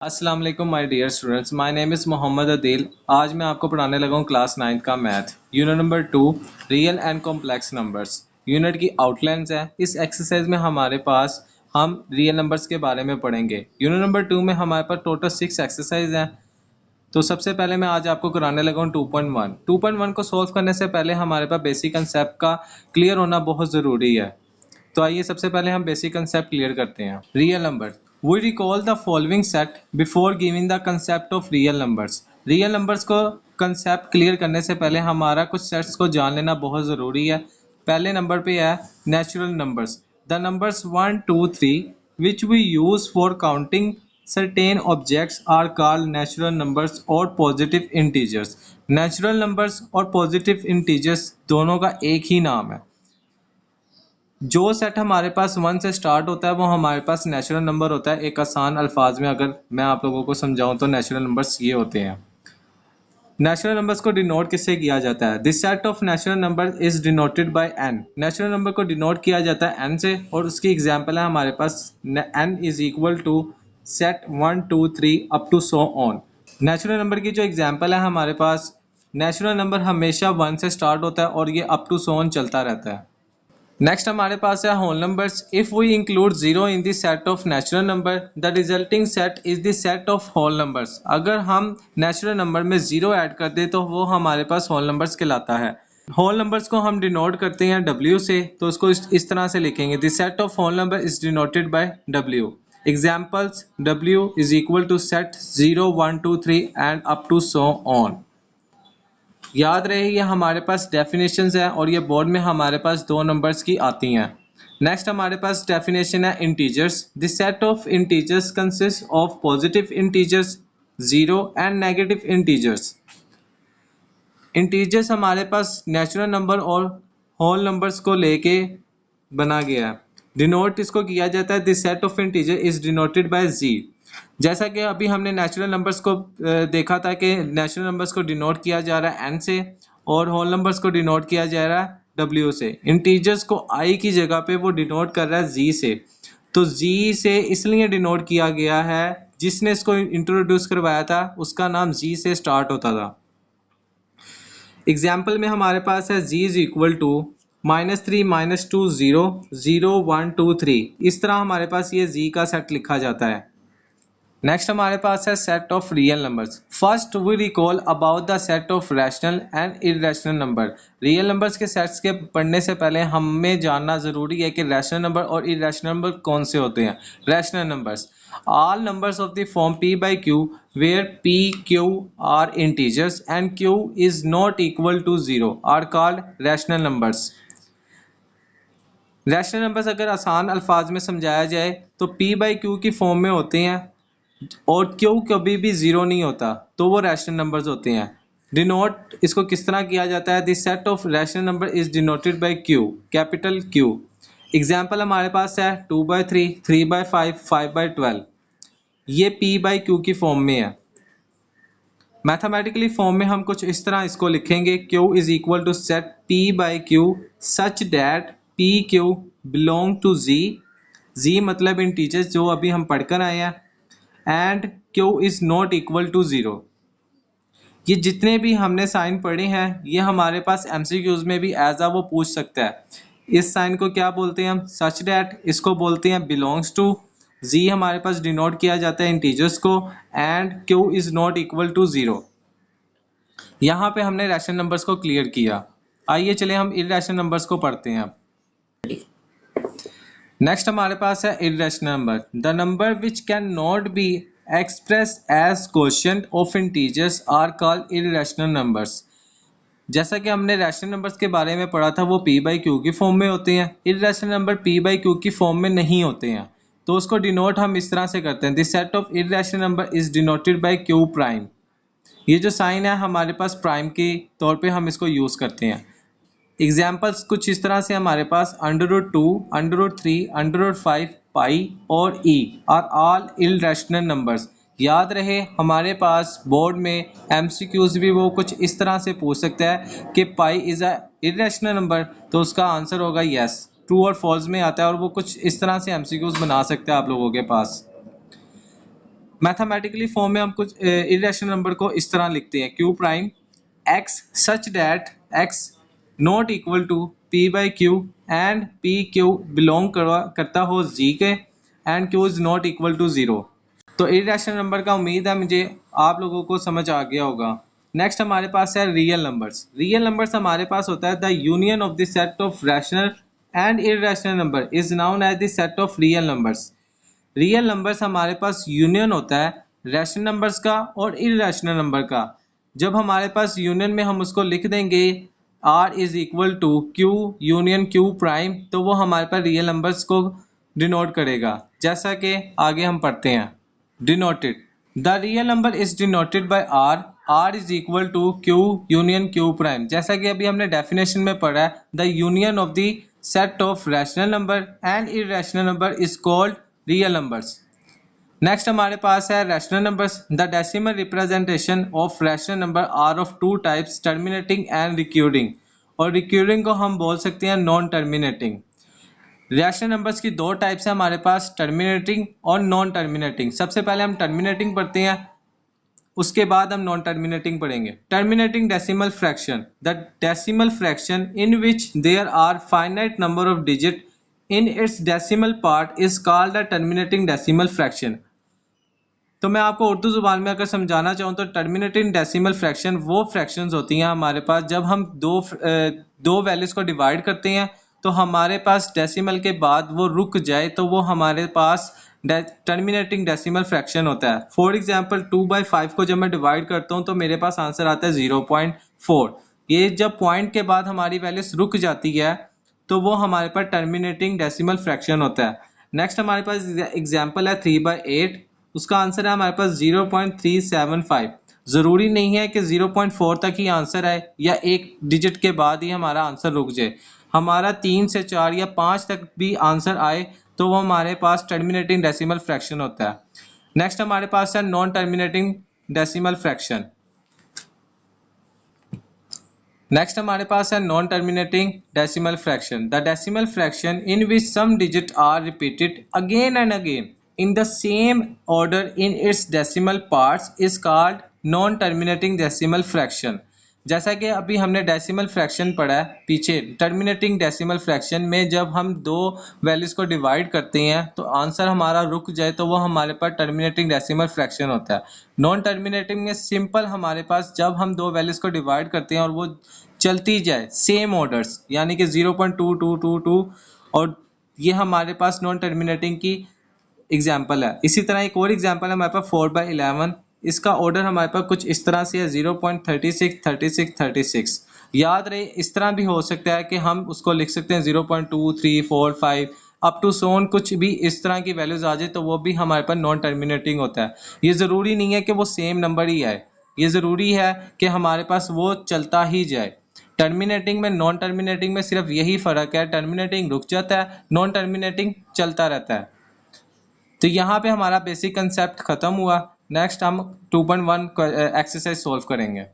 अस्सलाम वालेकुम my dear students, my name is Mohammad Adeel. आज मैं आपको पढ़ाने लगा हूँ क्लास 9 का math unit number 2, real and complex numbers. Unit की आउटलाइंस है। इस एक्सरसाइज में हमारे पास हम रियल नंबर्स के बारे में पढ़ेंगे। यूनिट नंबर 2 में हमारे पास टोटल 6 एक्सरसाइज हैं। तो सबसे पहले मैं आज आपको कराने लगा हूँ 2.1। 2.1 को सॉल्व करने से पहले हमारे पास बेसिक कंसेप्ट का क्लियर होना बहुत ज़रूरी है। तो आइए सबसे पहले हम बेसिक कंसेप्ट क्लियर करते हैं। Real number, we recall the following set before giving the concept of real numbers. Real numbers को कंसेप्ट क्लियर करने से पहले हमारा कुछ सेट्स को जान लेना बहुत ज़रूरी है। पहले नंबर पे है natural numbers. The numbers 1, 2, 3 which we use for counting certain objects are called natural numbers और positive integers। नेचुरल नंबर्स और पॉजिटिव इंटीजर्स दोनों का एक ही नाम है। जो सेट हमारे पास 1 से स्टार्ट होता है वो हमारे पास नेचुरल नंबर होता है। एक आसान अल्फाज में अगर मैं आप लोगों को समझाऊं तो नेचुरल नंबर्स ये होते हैं। नेचुरल नंबर्स को डिनोट किससे किया जाता है? This set of natural number is denoted by N. Natural number को डिनोट किया जाता है एन से, और उसकी एग्जांपल है हमारे पास N is equal to set 1, 2, 3 up to so on. Natural number की जो एग्जांपल है हमारे पास, नेचुरल नंबर हमेशा 1 से स्टार्ट होता है और ये अप टू सो ऑन चलता रहता है। नेक्स्ट हमारे पास है whole numbers. If we include zero in the set of natural number the resulting set is the set of whole numbers. अगर हम नेचुरल नंबर में जीरो ऐड कर दें तो वो हमारे पास होल नंबर्स कहलाता है। होल नंबर्स को हम डिनोट करते हैं W से, तो उसको इस तरह से लिखेंगे, the set of whole number is denoted by W। Examples, W is equal to set 0, 1, 2, 3 and up to so on. याद रहे ये हमारे पास डेफिनेशंस है और ये बोर्ड में हमारे पास दो नंबर्स की आती हैं। नेक्स्ट हमारे पास डेफिनेशन है integers. The set of integers consist of positive integers 0 and negative integers. Integers हमारे पास नेचुरल नंबर और होल नंबर्स को लेके बना गया है। डिनोट इसको किया जाता है, this set of integer is denoted by Z. जैसा कि अभी हमने नेचुरल नंबर्स को देखा था कि नेचुरल नंबर्स को डिनोट किया जा रहा है एन से और होल नंबर्स को डिनोट किया जा रहा है डब्ल्यू से। इंटीजर्स को आई की जगह पे वो डिनोट कर रहा है जी से। तो जी से इसलिए डिनोट किया गया है, जिसने इसको इंट्रोड्यूस करवाया था उसका नाम जी से स्टार्ट होता था। एग्जाम्पल में हमारे पास है जी इज इक्वल टू -3, -2, 0, 0, 1, 2, 3। इस तरह हमारे पास ये जी का सेट लिखा जाता है। नेक्स्ट हमारे पास है set of real numbers. First we recall about the set of rational and irrational number. Real numbers के सेट्स के पढ़ने से पहले हमें जानना ज़रूरी है कि रैशनल नंबर और इरेशनल नंबर कौन से होते हैं। Rational numbers, all numbers of the form p by q where p, q are integers and q is not equal to 0 are called rational numbers। Rational numbers अगर आसान अल्फाज में समझाया जाए तो p by q की फॉर्म में होते हैं और q कभी भी ज़ीरो नहीं होता, तो वो रैशनल नंबर्स होते हैं। डिनोट इसको किस तरह किया जाता है? This set of rational number is denoted bye q, capital Q। Example हमारे पास है 2/3, 3/5, 5/12। ये p बाई क्यू की फॉर्म में है। मैथमेटिकली फॉर्म में हम कुछ इस तरह इसको लिखेंगे, q is equal to set p by q such that p q belong to z। z मतलब इंटीजर्स जो अभी हम पढ़कर आए हैं, and q is not equal to 0। ये जितने भी हमने साइन पढ़े हैं ये हमारे पास MCQs में भी एज आ वो पूछ सकता है। इस साइन को क्या बोलते हैं हम? Such that. इसको बोलते हैं बिलोंग्स टू। जी हमारे पास डिनोट किया जाता है इंटीजर्स को, and q is not equal to 0। यहाँ पे हमने रैशनल नंबर्स को क्लियर किया। आइए चले हम इरेशनल नंबर्स को पढ़ते हैं अब। नेक्स्ट हमारे पास है irrational number. The number which can not be express as quotient of integers are called irrational numbers. जैसा कि हमने रैशनल नंबर्स के बारे में पढ़ा था वो p बाई क्यू की फॉर्म में होते हैं। Irrational number p by Q की फॉर्म में नहीं होते हैं, तो उसको डिनोट हम इस तरह से करते हैं, this set of irrational number is denoted bye q prime. ये जो साइन है हमारे पास प्राइम के तौर पे हम इसको यूज़ करते हैं। एग्जाम्पल्स कुछ इस तरह से हमारे पास √2, √3, √5, पाई और e are all irrational numbers. याद रहे हमारे पास बोर्ड में MCQs भी वो कुछ इस तरह से पूछ सकता है कि पाई इज़ अ इरेशनल नंबर, तो उसका आंसर होगा यस। ट्रू और फॉल्स में आता है और वो कुछ इस तरह से MCQs बना सकता है आप लोगों के पास। नेक्स्ट हमारे पास है irrational number. The number which can not be express as quotient of integers are called irrational numbers. जैसा कि हमने रैशनल नंबर्स के बारे में पढ़ा था वो p बाई क्यू की फॉर्म में होते हैं। Irrational number p by Q की फॉर्म में नहीं होते हैं, तो उसको डिनोट हम इस तरह से करते हैं, this set of irrational number is denoted bye q prime. ये जो साइन है हमारे पास प्राइम के तौर पे हम इसको यूज़ करते हैं। एग्जाम्पल्स कुछ इस तरह से हमारे पास √2, √3, √5, पाई और e are all irrational numbers. Mathematically form में हम कुछ इरेशनल नंबर को इस तरह लिखते हैं q prime x such that x not equal to p by q and p q belong करता हो जी के and q is not equal to zero. तो इरेशनल नंबर का उम्मीद है मुझे आप लोगों को समझ आ गया होगा। नेक्स्ट हमारे पास है रियल नंबर्स। रियल नंबर्स हमारे पास होता है the union of the set of rational and irrational number is known as the set of real numbers. Real numbers हमारे पास यूनियन होता है रैशनल नंबर्स का और इरेशनल नंबर का। जब हमारे पास यूनियन में हम उसको लिख देंगे R is equal to Q union Q prime, तो वो हमारे पास रियल नंबर्स को डिनोट करेगा, जैसा कि आगे हम पढ़ते हैं। Denoted the real number is denoted by R is equal to Q union Q prime. जैसा कि अभी हमने डेफिनेशन में पढ़ा है, the union of the set of rational number and irrational number is called real numbers. Next हमारे पास है rational numbers. The decimal representation of rational number are of two types terminating and recurring, और recurring को हम बोल सकते हैं non terminating. Rational numbers की दो टाइप्स है हमारे पास, टर्मिनेटिंग और नॉन टर्मिनेटिंग। सबसे पहले हम टर्मिनेटिंग पढ़ते हैं, उसके बाद हम नॉन टर्मिनेटिंग पढ़ेंगे। Terminating decimal fraction the decimal fraction in which there are finite number of digit in its decimal part is called the terminating decimal fraction. तो मैं आपको उर्दू ज़ुबान में अगर समझाना चाहूँ तो टर्मिनेटिंग डेसिमल फ्रैक्शन वो फ्रैक्शंस होती हैं हमारे पास जब हम दो वैल्यूज़ को डिवाइड करते हैं तो हमारे पास डेसिमल के बाद वो रुक जाए, तो वो हमारे पास टर्मिनेटिंग डेसिमल फ्रैक्शन होता है। फॉर एग्जांपल 2/5 को जब मैं डिवाइड करता हूँ तो मेरे पास आंसर आता है 0.4। ये जब पॉइंट के बाद हमारी वैल्यूज रुक जाती है तो वो हमारे पास टर्मिनेटिंग डेसिमल फ्रैक्शन होता है। नेक्स्ट हमारे पास एग्जाम्पल है 3/8, उसका आंसर है हमारे पास 0.375। ज़रूरी नहीं है कि 0.4 तक ही आंसर आए या एक डिजिट के बाद ही हमारा आंसर रुक जाए। हमारा 3 से 4 या 5 तक भी आंसर आए तो वो हमारे पास टर्मिनेटिंग डेसिमल फ्रैक्शन होता है। नेक्स्ट हमारे पास है non terminating decimal fraction. Next हमारे पास है non terminating decimal fraction the decimal fraction in which some digit are repeated again and again in the same order in its decimal parts is called non terminating decimal fraction। जैसा कि अभी हमने decimal fraction पढ़ा है पीछे, terminating decimal fraction में जब हम दो वैल्यूज को डिवाइड करते हैं तो आंसर हमारा रुक जाए तो वो हमारे पास टर्मिनेटिंग डेसिमल फ्रैक्शन होता है। नॉन टर्मिनेटिंग में सिंपल हमारे पास जब हम दो वैल्यूज को डिवाइड करते हैं और वो चलती जाए सेम ऑर्डर्स, यानी कि 0.2222, और ये हमारे पास नॉन टर्मिनेटिंग की एग्जाम्पल है। इसी तरह एक और एग्जाम्पल है हमारे पास 4/11, इसका ऑर्डर हमारे पास कुछ इस तरह से है 0.36 36 36। याद रहे इस तरह भी हो सकता है कि हम उसको लिख सकते हैं 0.2345 अप टू सोन, कुछ भी इस तरह की वैल्यूज आ जाए तो वो भी हमारे पास नॉन टर्मिनेटिंग होता है। ये ज़रूरी नहीं है कि वो सेम नंबर ही आए, ये ज़रूरी है कि हमारे पास वो चलता ही जाए। टर्मिनेटिंग में नॉन टर्मिनेटिंग में सिर्फ यही फ़र्क है, टर्मिनेटिंग रुक जाता है, नॉन टर्मिनेटिंग चलता रहता है। तो यहाँ पे हमारा बेसिक कंसेप्ट खत्म हुआ। नेक्स्ट हम 2.1 एक्सरसाइज सॉल्व करेंगे।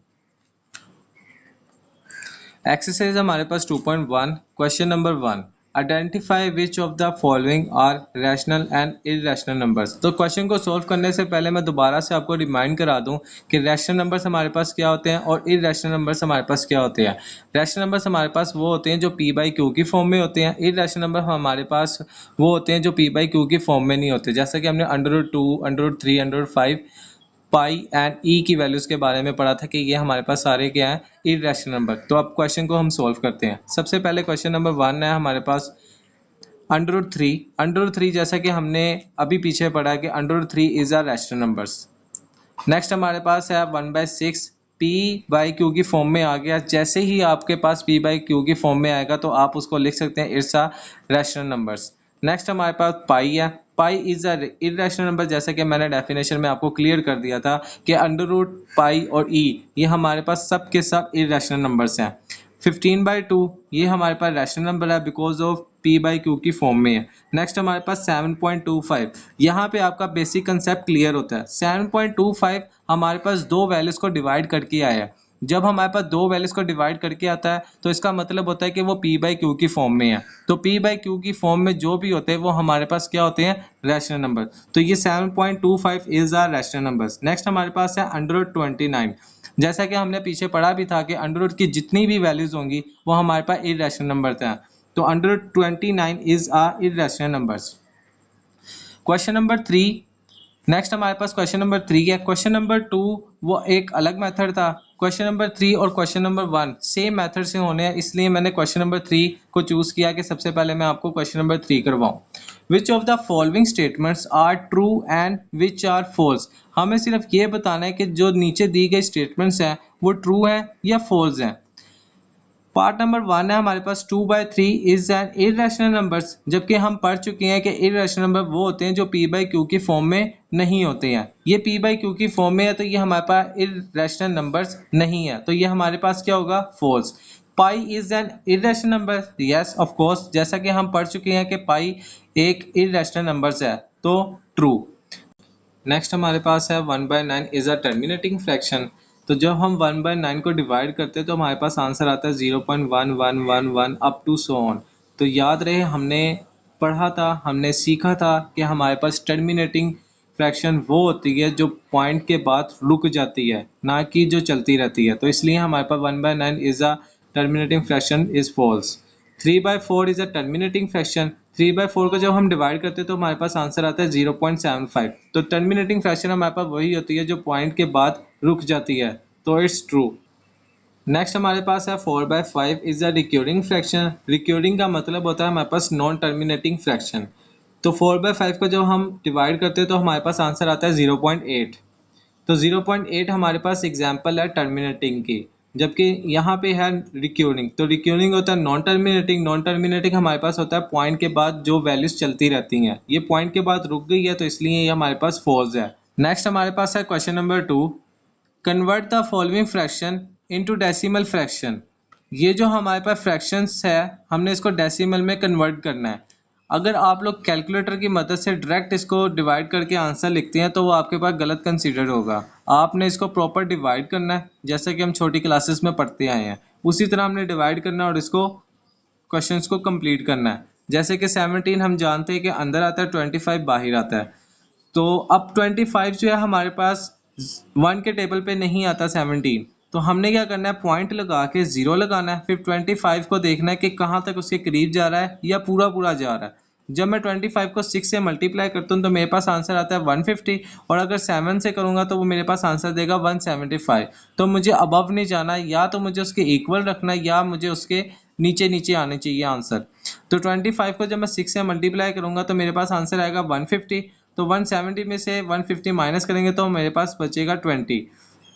एक्सरसाइज हमारे पास 2.1 question number 1, identify which of the following are rational and irrational numbers. तो क्वेश्चन को सॉल्व करने से पहले मैं दोबारा से आपको रिमाइंड करा दूं कि रैशनल नंबर्स हमारे पास क्या होते हैं और इरेशनल नंबर्स हमारे पास क्या होते हैं। रैशनल नंबर्स हमारे पास वो होते हैं जो p/q की फॉर्म में होते हैं, इरेशनल नंबर हमारे पास वो होते हैं जो p/q की फॉर्म में नहीं होते। जैसा कि हमने √2 √3 √5 पाई एंड ई की वैल्यूज़ के बारे में पढ़ा था कि ये हमारे पास सारे क्या हैं, इरेशनल नंबर। तो अब क्वेश्चन को हम सॉल्व करते हैं। सबसे पहले क्वेश्चन नंबर 1 है हमारे पास √3 जैसा कि हमने अभी पीछे पढ़ा कि √3 is a rational numbers. Next हमारे पास है 1/6 p/q की फॉर्म में आ गया। जैसे ही आपके पास p/q की फॉर्म में आएगा तो आप उसको लिख सकते हैं it's a rational numbers. Next हमारे पास पाई है, pi is a irrational number, जैसा कि मैंने डेफिनेशन में आपको क्लियर कर दिया था कि √पाई और ई ये हमारे पास सब के सब इरेशनल नंबर्स हैं। 15/2 ये हमारे पास रैशनल नंबर है बिकॉज ऑफ p/q की फॉर्म में है। नेक्स्ट हमारे पास 7.25, यहाँ पे आपका बेसिक कंसेप्ट क्लियर होता है। 7.25 हमारे पास दो वैल्यूज को डिवाइड करके आया है। जब हमारे पास दो वैल्यूज को डिवाइड करके आता है तो इसका मतलब होता है कि वो p बाई क्यू की फॉर्म में है। तो p बाई क्यू की फॉर्म में जो भी होते हैं वो हमारे पास क्या होते हैं, रैशनल नंबर। तो ये 7.25 is are rational numbers. Next हमारे पास है अंडर रूट 29। जैसा कि हमने पीछे पढ़ा भी था कि अंडर रूट की जितनी भी वैल्यूज होंगी वो हमारे पास इररेशनल नंबर हैं। तो under root 29 is a irrational numbers. Question number 3। Next हमारे पास क्वेश्चन नंबर 3 है। क्वेश्चन नंबर 2 वो एक अलग मेथड था। क्वेश्चन नंबर 3 और क्वेश्चन नंबर 1 सेम मेथड से होने हैं, इसलिए मैंने क्वेश्चन नंबर 3 को चूज किया कि सबसे पहले मैं आपको क्वेश्चन नंबर 3 करवाऊं। Which of the following statements are true and which are false. हमें सिर्फ ये बताना है कि जो नीचे दी गई स्टेटमेंट्स हैं वो ट्रू है या फॉल्स हैं। पार्ट नंबर 1 है हमारे पास 2/3 इज एन इररेशनल नंबर्स, जबकि हम पढ़ चुके हैं कि इररेशनल नंबर वो होते हैं जो p बाई क्यू की फॉर्म में नहीं होते हैं। ये p बाई क्यू की फॉर्म में है तो ये हमारे पास इररेशनल नंबर्स नहीं है, तो ये हमारे पास क्या होगा, false. Pi is an irrational number, yes of course, जैसा कि हम पढ़ चुके हैं कि पाई एक इररेशनल नंबर्स है, तो ट्रू। नेक्स्ट हमारे पास है 1/9 इज अ टर्मिनेटिंग फ्रैक्शन। तो जब हम 1/9 को डिवाइड करते हैं तो हमारे पास आंसर आता है 0.1111 अप टू सो ऑन। तो याद रहे हमने पढ़ा था, हमने सीखा था कि हमारे पास टर्मिनेटिंग फ्रैक्शन वो होती है जो पॉइंट के बाद रुक जाती है, ना कि जो चलती रहती है। तो इसलिए हमारे पास 1/9 is a terminating fraction is false. 3/4 is a terminating fraction. 3/4 को जब हम डिवाइड करते हैं तो हमारे पास आंसर आता है 0.75। तो टर्मिनेटिंग फ्रैक्शन हमारे पास वही होती है जो पॉइंट के बाद रुक जाती है, तो इट्स ट्रू। नेक्स्ट हमारे पास है 4/5 is a recurring fraction. Recurring का मतलब होता है हमारे पास नॉन टर्मिनेटिंग फ्रैक्शन। तो 4/5 को जब हम डिवाइड करते हैं तो हमारे पास आंसर आता है 0.8। तो 0.8 हमारे पास एग्जाम्पल है टर्मिनेटिंग की, जबकि यहाँ पे है रिक्योरिंग। तो रिक्योरिंग होता है नॉन टर्मिनेटिंग। नॉन टर्मिनेटिंग हमारे पास होता है पॉइंट के बाद जो वैल्यूज चलती रहती हैं, ये पॉइंट के बाद रुक गई है तो इसलिए ये हमारे पास फॉल्स है। नेक्स्ट हमारे पास है question number 2। Convert the following fraction into decimal fraction. ये जो हमारे पास फ्रैक्शंस है हमने इसको डेसिमल में कन्वर्ट करना है। अगर आप लोग कैलकुलेटर की मदद से डायरेक्ट इसको डिवाइड करके आंसर लिखते हैं तो वो आपके पास गलत कंसीडर होगा। आपने इसको प्रॉपर डिवाइड करना है, जैसे कि हम छोटी क्लासेस में पढ़ते आए हैं उसी तरह हमने डिवाइड करना है और इसको क्वेश्चंस को कंप्लीट करना है। जैसे कि 17 हम जानते हैं कि अंदर आता है, 25 बाहर आता है। तो अब 25 जो है हमारे पास 1 के टेबल पे नहीं आता 17, तो हमने क्या करना है, पॉइंट लगा के 0 लगाना है, फिर 25 को देखना है कि कहाँ तक उसके करीब जा रहा है या पूरा पूरा जा रहा है। जब मैं 25 को 6 से मल्टीप्लाई करता हूँ तो मेरे पास आंसर आता है 150, और अगर 7 से करूँगा तो वो मेरे पास आंसर देगा 175। तो मुझे अबव नहीं जाना, या तो मुझे उसके इक्वल रखना है या मुझे उसके नीचे नीचे आने चाहिए आंसर। तो 25 को जब मैं 6 से मल्टीप्लाई करूँगा तो मेरे पास आंसर आएगा 150। तो 170 में से 150 माइनस करेंगे तो मेरे पास बचेगा 20।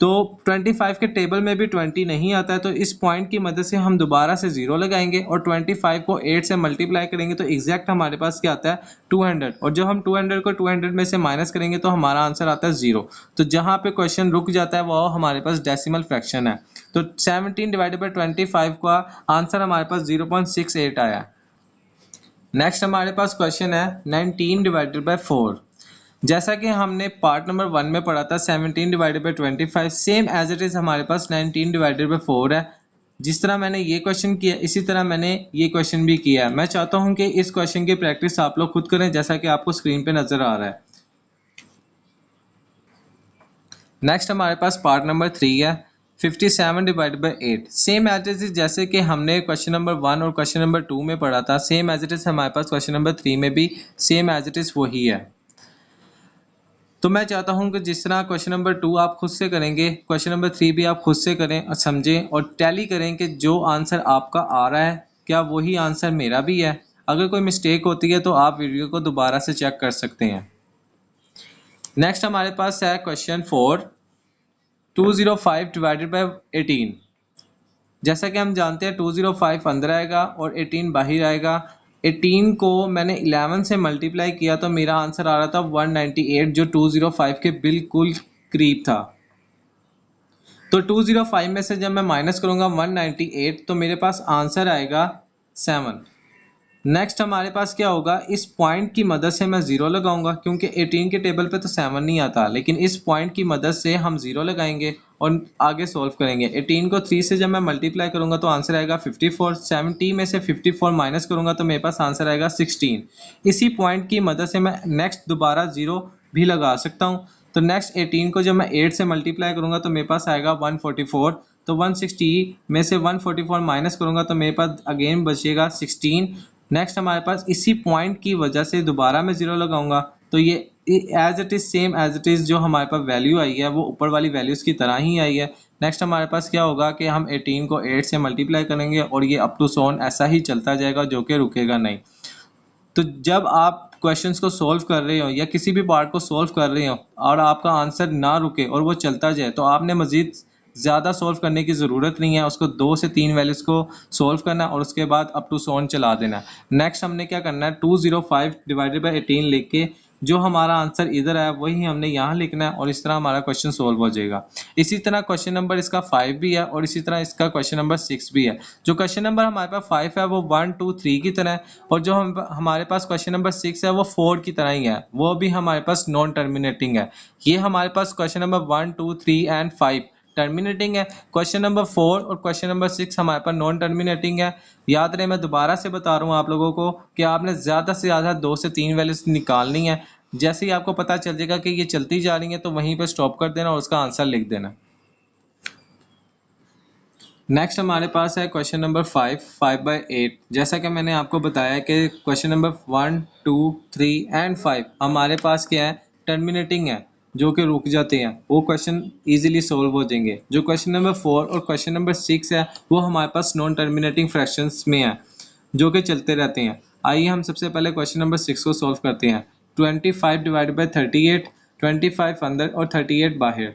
तो 25 के टेबल में भी 20 नहीं आता है, तो इस पॉइंट की मदद से हम दोबारा से 0 लगाएंगे और 25 को 8 से मल्टीप्लाई करेंगे तो एग्जैक्ट हमारे पास क्या आता है, 200। और जब हम 200 को 200 में से माइनस करेंगे तो हमारा आंसर आता है 0। तो जहाँ पे क्वेश्चन रुक जाता है वो हमारे पास डेसिमल फ्रैक्शन है। तो 17 डिवाइडेड बाई 25 का आंसर हमारे पास 0.68 आया। नेक्स्ट हमारे पास क्वेश्चन है 19 डिवाइडेड बाई 4। जैसा कि हमने पार्ट नंबर 1 में पढ़ा था 17 divided by 25, same as it is हमारे पास 19 डिवाइडेड बाई 4 है। जिस तरह मैंने ये क्वेश्चन किया इसी तरह मैंने ये क्वेश्चन भी किया है। मैं चाहता हूं कि इस क्वेश्चन की प्रैक्टिस आप लोग खुद करें जैसा कि आपको स्क्रीन पे नजर आ रहा है। नेक्स्ट हमारे पास पार्ट नंबर 3 है 57 divided by 8। Same as it is जैसे कि हमने क्वेश्चन नंबर 1 और क्वेश्चन नंबर 2 में पढ़ा था, सेम एज इट इज हमारे पास क्वेश्चन नंबर 3 में भी सेम एज इट इज वही है। तो मैं चाहता हूं कि जिस तरह क्वेश्चन नंबर 2 आप खुद से करेंगे, क्वेश्चन नंबर 3 भी आप खुद से करें और समझें और टैली करें कि जो आंसर आपका आ रहा है क्या वही आंसर मेरा भी है। अगर कोई मिस्टेक होती है तो आप वीडियो को दोबारा से चेक कर सकते हैं। नेक्स्ट हमारे पास है क्वेश्चन 4 205 डिवाइडेड बाई 18। जैसा कि हम जानते हैं 205 अंदर आएगा और 18 बाहर आएगा। 18 को मैंने 11 से मल्टीप्लाई किया तो मेरा आंसर आ रहा था 198, जो 205 के बिल्कुल करीब था। तो 205 में से जब मैं माइनस करूंगा 198 तो मेरे पास आंसर आएगा 7। नेक्स्ट हमारे पास क्या होगा, इस पॉइंट की मदद से मैं ज़ीरो लगाऊंगा क्योंकि 18 के टेबल पे तो 7 नहीं आता, लेकिन इस पॉइंट की मदद से हम ज़ीरो लगाएंगे और आगे सॉल्व करेंगे। 18 को 3 से जब मैं मल्टीप्लाई करूंगा तो आंसर आएगा 54। 70 में से 54 माइनस करूंगा तो मेरे पास आंसर आएगा 16। इसी पॉइंट की मदद से मैं नेक्स्ट दोबारा ज़ीरो भी लगा सकता हूँ। तो नेक्स्ट 18 को जब मैं 8 से मल्टीप्लाई करूंगा तो मेरे पास आएगा 144। तो 160 में से 144 माइनस करूंगा तो मेरे पास अगेन बचेगा 16। नेक्स्ट हमारे पास इसी पॉइंट की वजह से दोबारा मैं ज़ीरो लगाऊंगा तो ये as it is same as it is जो हमारे पास वैल्यू आई है वो ऊपर वाली वैल्यूज़ की तरह ही आई है। नेक्स्ट हमारे पास क्या होगा कि हम 18 को 8 से मल्टीप्लाई करेंगे और ये अप टू सोन ऐसा ही चलता जाएगा जो कि रुकेगा नहीं। तो जब आप क्वेश्चंस को सॉल्व कर रहे हो या किसी भी पार्ट को सॉल्व कर रहे हो और आपका आंसर ना रुके और वो चलता जाए तो आपने मज़ीद ज़्यादा सॉल्व करने की ज़रूरत नहीं है। उसको 2 से 3 वैल्यूज़ को सॉल्व करना है और उसके बाद अप टू सोन चला देना है। नेक्स्ट हमने क्या करना है, 205 डिवाइडेड बाई 18 लिख के जो हमारा आंसर इधर है वही हमने यहाँ लिखना है और इस तरह हमारा क्वेश्चन सॉल्व हो जाएगा। इसी तरह क्वेश्चन नंबर इसका 5 भी है और इसी तरह इसका क्वेश्चन नंबर 6 भी है। जो क्वेश्चन नंबर हमारे पास 5 है वो 1 2 3 की तरह है और जो हमारे पास क्वेश्चन नंबर 6 है वो 4 की तरह ही है, वो भी हमारे पास नॉन टर्मिनेटिंग है। ये हमारे पास क्वेश्चन नंबर 1 2 3 एंड 5 टर्मिनेटिंग है। क्वेश्चन नंबर 4 और क्वेश्चन नंबर 6 हमारे पास नॉन टर्मिनेटिंग है। याद रहे, मैं दोबारा से बता रहा हूँ आप लोगों को कि आपने ज़्यादा से ज़्यादा 2 से 3 वैल्यूज निकालनी है। जैसे ही आपको पता चल जाएगा कि ये चलती जा रही है तो वहीं पे स्टॉप कर देना और उसका आंसर लिख देना। नेक्स्ट हमारे पास है क्वेश्चन नंबर 5/8। जैसा कि मैंने आपको बताया कि क्वेश्चन नंबर 1 2 3 एंड 5 हमारे पास क्या है, टर्मिनेटिंग है, जो कि रुक जाते हैं, वो क्वेश्चन इजीली सॉल्व हो जाएंगे। जो क्वेश्चन नंबर 4 और क्वेश्चन नंबर 6 है वो हमारे पास नॉन टर्मिनेटिंग फ्रैक्शंस में है, जो कि चलते रहते हैं। आइए हम सबसे पहले क्वेश्चन नंबर 6 को सॉल्व करते हैं। 25 डिवाइडेड बाई 38, 25 अंदर और 38 बाहर।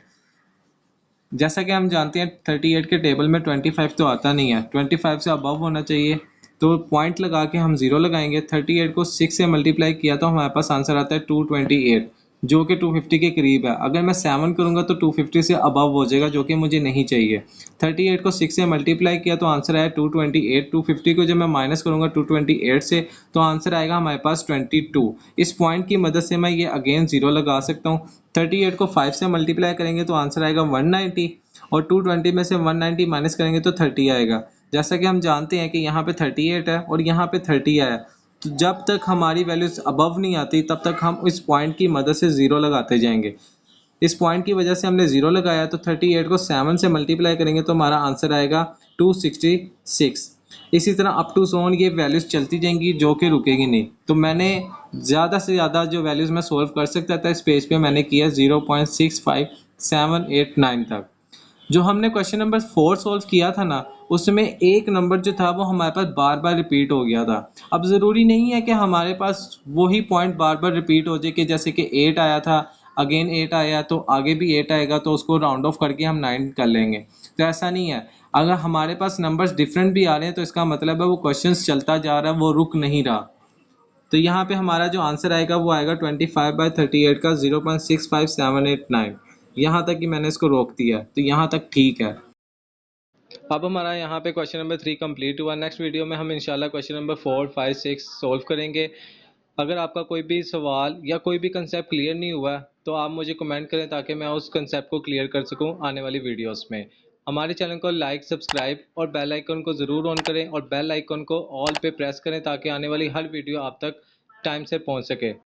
जैसा कि हम जानते हैं 38 के टेबल में 25 तो आता नहीं है, 25 से अबव होना चाहिए। तो पॉइंट लगा के हम ज़ीरो लगाएंगे। 38 को 6 से मल्टीप्लाई किया तो हमारे पास आंसर आता है 228, जो कि 250 के करीब है। अगर मैं 7 करूंगा तो 250 से अबव हो जाएगा, जो कि मुझे नहीं चाहिए। 38 को 6 से मल्टीप्लाई किया तो आंसर आया 228। 250 को जब मैं माइनस करूंगा 228 से तो आंसर आएगा हमारे पास 22। इस पॉइंट की मदद से मैं ये अगेन ज़ीरो लगा सकता हूँ। 38 को 5 से मल्टीप्लाई करेंगे तो आंसर आएगा 190 और 220 में से 190 माइनस करेंगे तो 30 आएगा। जैसा कि हम जानते हैं कि यहाँ पे 38 है और यहाँ पे 30 आया, तो जब तक हमारी वैल्यूज अबव नहीं आती तब तक हम इस पॉइंट की मदद से ज़ीरो लगाते जाएंगे। इस पॉइंट की वजह से हमने ज़ीरो लगाया तो 38 को 7 से मल्टीप्लाई करेंगे तो हमारा आंसर आएगा 266। इसी तरह अप टू सोन ये वैल्यूज़ चलती जाएंगी, जो कि रुकेगी नहीं। तो मैंने ज़्यादा से ज़्यादा जो वैल्यूज़ मैं सोल्व कर सकता था इस पेज पे मैंने किया 0.65789 तक। जो हमने क्वेश्चन नंबर 4 सॉल्व किया था ना, उसमें एक नंबर जो था वो हमारे पास बार बार रिपीट हो गया था। अब ज़रूरी नहीं है कि हमारे पास वही पॉइंट बार बार रिपीट हो जाए, कि जैसे कि 8 आया था अगेन 8 आया तो आगे भी 8 आएगा तो उसको राउंड ऑफ करके हम 9 कर लेंगे। तो ऐसा नहीं है। अगर हमारे पास नंबर्स डिफरेंट भी आ रहे हैं तो इसका मतलब है वो क्वेश्चन चलता जा रहा है, वो रुक नहीं रहा। तो यहाँ पे हमारा जो आंसर आएगा वो आएगा 25/38 का 0.65789। यहाँ तक कि मैंने इसको रोक दिया, तो यहाँ तक ठीक है। अब हमारा यहाँ पे क्वेश्चन नंबर 3 कंप्लीट हुआ। नेक्स्ट वीडियो में हम इंशाल्लाह क्वेश्चन नंबर 4 5 6 सॉल्व करेंगे। अगर आपका कोई भी सवाल या कोई भी कंसेप्ट क्लियर नहीं हुआ तो आप मुझे कमेंट करें ताकि मैं उस कंसेप्ट को क्लियर कर सकूं आने वाली वीडियोस में। हमारे चैनल को लाइक सब्सक्राइब और बेल आइकन को ज़रूर ऑन करें और बेल आइकन को ऑल पे प्रेस करें ताकि आने वाली हर वीडियो आप तक टाइम से पहुंच सके।